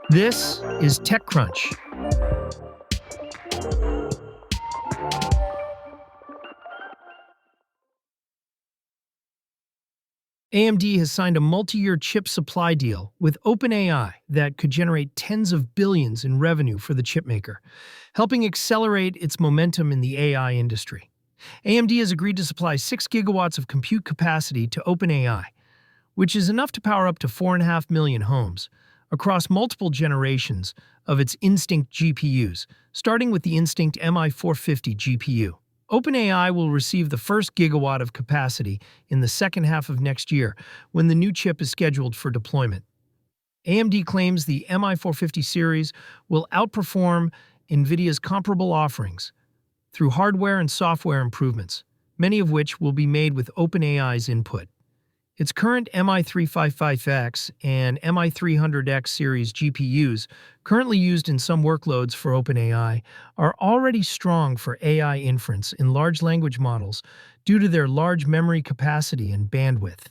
This is TechCrunch. AMD has signed a multi-year chip supply deal with OpenAI that could generate tens of billions in revenue for the chipmaker, helping accelerate its momentum in the AI industry. AMD has agreed to supply 6 gigawatts of compute capacity to OpenAI, which is enough to power up to 4.5 million homes, across multiple generations of its Instinct GPUs, starting with the Instinct MI450 GPU. OpenAI will receive the first gigawatt of capacity in the second half of next year, when the new chip is scheduled for deployment. AMD claims the MI450 series will outperform NVIDIA's comparable offerings through hardware and software improvements, many of which will be made with OpenAI's input. Its current MI355X and MI300X series GPUs, currently used in some workloads for OpenAI, are already strong for AI inference in large language models due to their large memory capacity and bandwidth.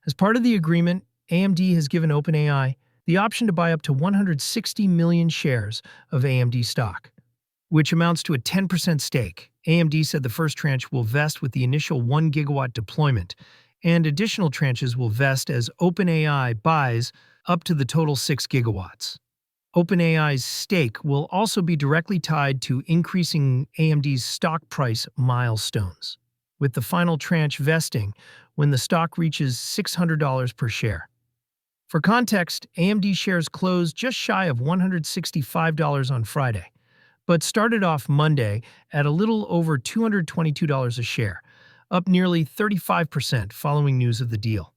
As part of the agreement, AMD has given OpenAI the option to buy up to 160 million shares of AMD stock, which amounts to a 10% stake. AMD said the first tranche will vest with the initial 1 gigawatt deployment, and additional tranches will vest as OpenAI buys up to the total 6 gigawatts. OpenAI's stake will also be directly tied to increasing AMD's stock price milestones, with the final tranche vesting when the stock reaches $600 per share. For context, AMD shares closed just shy of $165 on Friday, but started off Monday at a little over $222 a share, up nearly 35% following news of the deal.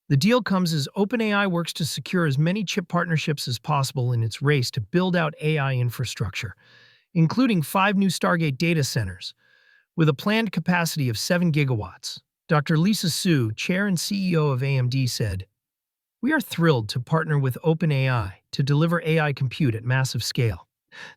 The deal comes as OpenAI works to secure as many chip partnerships as possible in its race to build out AI infrastructure, including 5 new Stargate data centers, with a planned capacity of 7 gigawatts. Dr. Lisa Su, chair and CEO of AMD, said, "We are thrilled to partner with OpenAI to deliver AI compute at massive scale.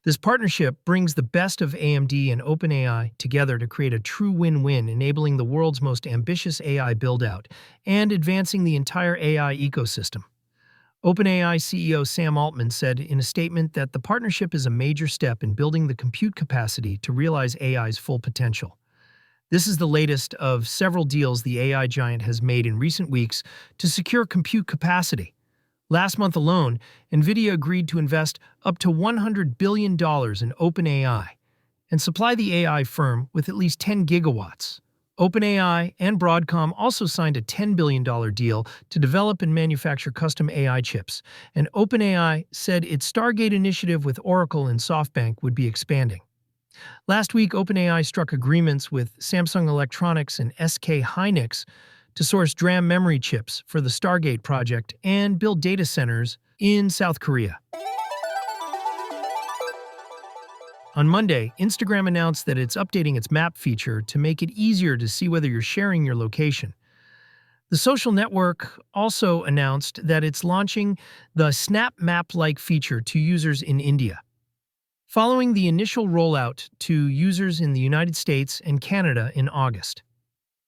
This partnership brings the best of AMD and OpenAI together to create a true win-win, enabling the world's most ambitious AI build-out and advancing the entire AI ecosystem." OpenAI CEO Sam Altman said in a statement that the partnership is a major step in building the compute capacity to realize AI's full potential. This is the latest of several deals the AI giant has made in recent weeks to secure compute capacity. Last month alone, NVIDIA agreed to invest up to $100 billion in OpenAI and supply the AI firm with at least 10 gigawatts. OpenAI and Broadcom also signed a $10 billion deal to develop and manufacture custom AI chips, and OpenAI said its Stargate initiative with Oracle and SoftBank would be expanding. Last week, OpenAI struck agreements with Samsung Electronics and SK Hynix to source DRAM memory chips for the Stargate project and build data centers in South Korea. On Monday, Instagram announced that it's updating its map feature to make it easier to see whether you're sharing your location. The social network also announced that it's launching the Snap Map-like feature to users in India, following the initial rollout to users in the United States and Canada in August.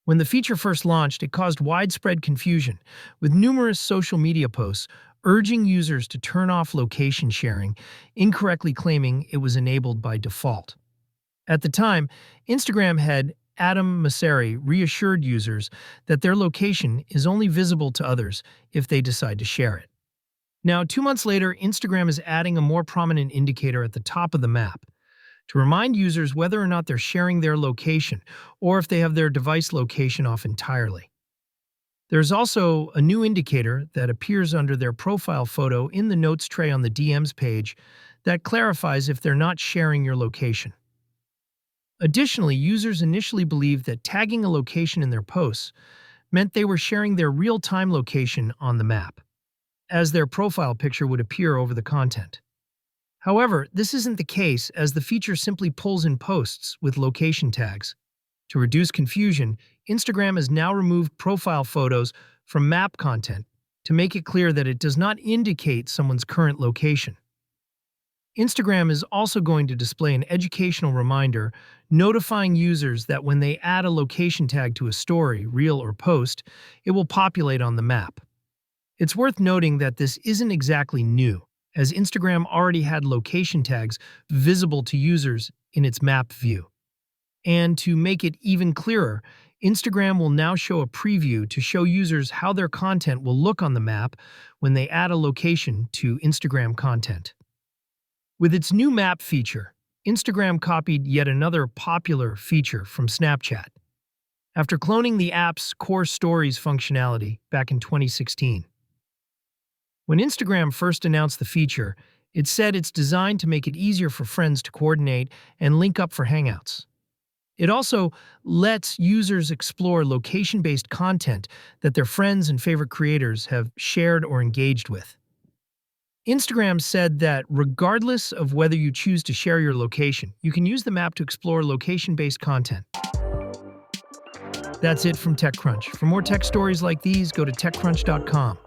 When the feature first launched, it caused widespread confusion, with numerous social media posts urging users to turn off location sharing, incorrectly claiming it was enabled by default. At the time, Instagram head Adam Mosseri reassured users that their location is only visible to others if they decide to share it. Now, 2 months later, Instagram is adding a more prominent indicator at the top of the map to remind users whether or not they're sharing their location or if they have their device location off entirely. There's also a new indicator that appears under their profile photo in the notes tray on the DMs page that clarifies if they're not sharing your location. Additionally, users initially believed that tagging a location in their posts meant they were sharing their real-time location on the map, as their profile picture would appear over the content. However, this isn't the case, as the feature simply pulls in posts with location tags. To reduce confusion, Instagram has now removed profile photos from map content to make it clear that it does not indicate someone's current location. Instagram is also going to display an educational reminder notifying users that when they add a location tag to a story, reel, or post, it will populate on the map. It's worth noting that this isn't exactly new, as Instagram already had location tags visible to users in its map view. And to make it even clearer, Instagram will now show a preview to show users how their content will look on the map when they add a location to Instagram content. With its new map feature, Instagram copied yet another popular feature from Snapchat, after cloning the app's core stories functionality back in 2016. When Instagram first announced the feature, it said it's designed to make it easier for friends to coordinate and link up for Hangouts. It also lets users explore location-based content that their friends and favorite creators have shared or engaged with. Instagram said that regardless of whether you choose to share your location, you can use the map to explore location-based content. That's it from TechCrunch. For more tech stories like these, go to TechCrunch.com.